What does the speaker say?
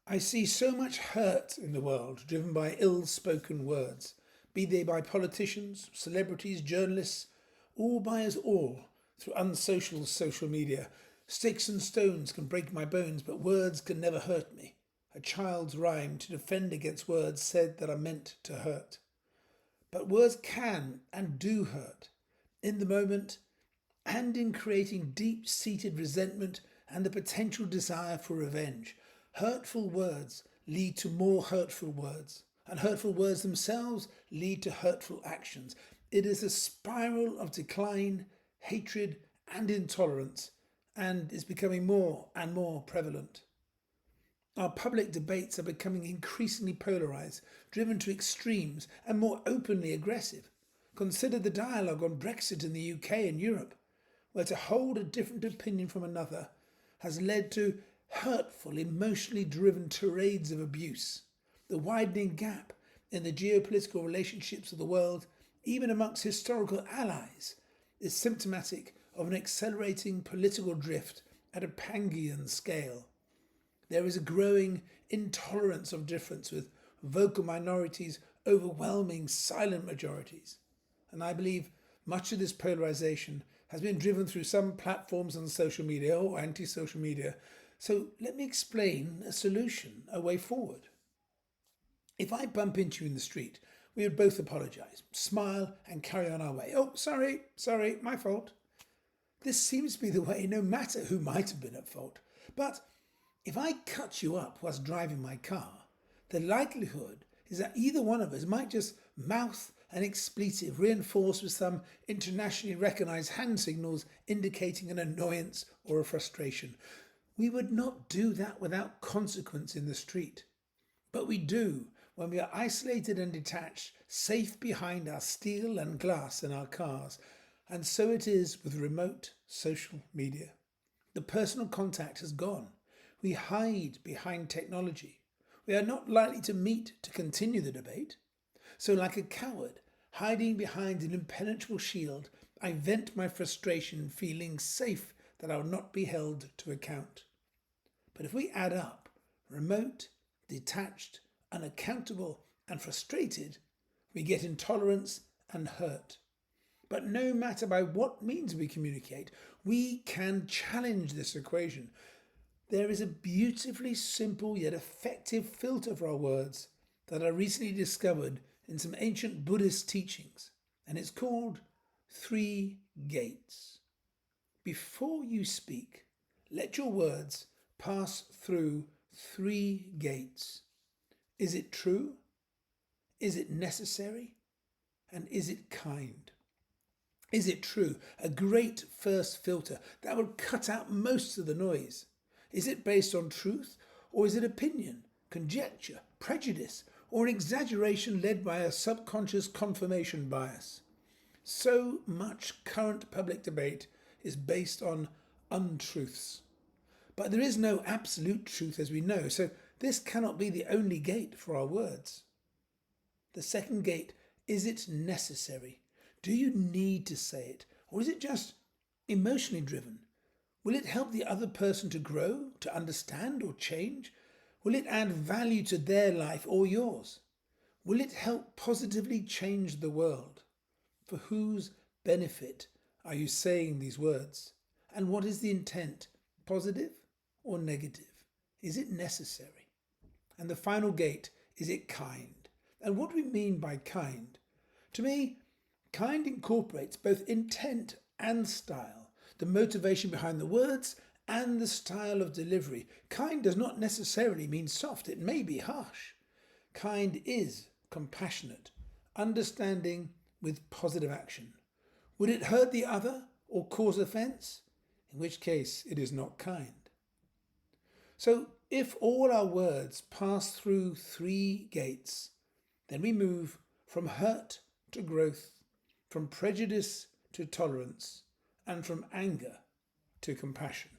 I see so much hurt in the world driven by ill spoken words, be they by politicians, celebrities, journalists, or by us all through unsocial social media. Sticks and stones can break my bones, but words can never hurt me. A child's rhyme to defend against words said that are meant to hurt. But words can and do hurt in the moment and in creating deep seated resentment and the potential desire for revenge. Hurtful words lead to more hurtful words, and hurtful words themselves lead to hurtful actions. It is a spiral of decline, hatred, and intolerance, and is becoming more and more prevalent. Our public debates are becoming increasingly polarised, driven to extremes, and more openly aggressive. Consider the dialogue on Brexit in the UK and Europe, where to hold a different opinion from another has led to hurtful, emotionally driven tirades of abuse. The widening gap in the geopolitical relationships of the world, even amongst historical allies, is symptomatic of an accelerating political drift at a Pangean scale. There is a growing intolerance of difference, with vocal minorities overwhelming silent majorities. And I believe much of this polarization has been driven through some platforms on social media or anti social media. So let me explain a solution, a way forward. If I bump into you in the street, we would both apologize, smile, and carry on our way. Oh, sorry, my fault. This seems to be the way no matter who might have been at fault. But if I cut you up whilst driving my car, the likelihood is that either one of us might just mouth an expletive reinforced with some internationally recognized hand signals indicating an annoyance or a frustration. We would not do that without consequence in the street. But we do when we are isolated and detached, safe behind our steel and glass in our cars. And so it is with remote social media. The personal contact has gone. We hide behind technology. We are not likely to meet to continue the debate. So, like a coward, hiding behind an impenetrable shield, I vent my frustration, feeling safe that I will not be held to account. But if we add up remote, detached, unaccountable, and frustrated, we get intolerance and hurt. But no matter by what means we communicate, we can challenge this equation. There is a beautifully simple yet effective filter for our words that I recently discovered in some ancient Buddhist teachings, and it's called 3 gates. Before you speak, let your words pass through 3 gates. Is it true? Is it necessary? And is it kind? Is it true? A great first filter that will cut out most of the noise. Is it based on truth, or is it opinion, conjecture, prejudice, or an exaggeration led by a subconscious confirmation bias? So much current public debate is based on untruths. But there is no absolute truth, as we know, so this cannot be the only gate for our words. The second gate, is it necessary? Do you need to say it, or is it just emotionally driven? Will it help the other person to grow, to understand, or change? Will it add value to their life or yours? Will it help positively change the world? For whose benefit are you saying these words? And what is the intent, positive or negative? Is it necessary? And the final gate, is it kind? And what do we mean by kind? To me, kind incorporates both intent and style, the motivation behind the words and the style of delivery. Kind does not necessarily mean soft, it may be harsh. Kind is compassionate, understanding with positive action. Would it hurt the other or cause offence? In which case, it is not kind. So, if all our words pass through 3 gates, then we move from hurt to growth, from prejudice to tolerance, and from anger to compassion.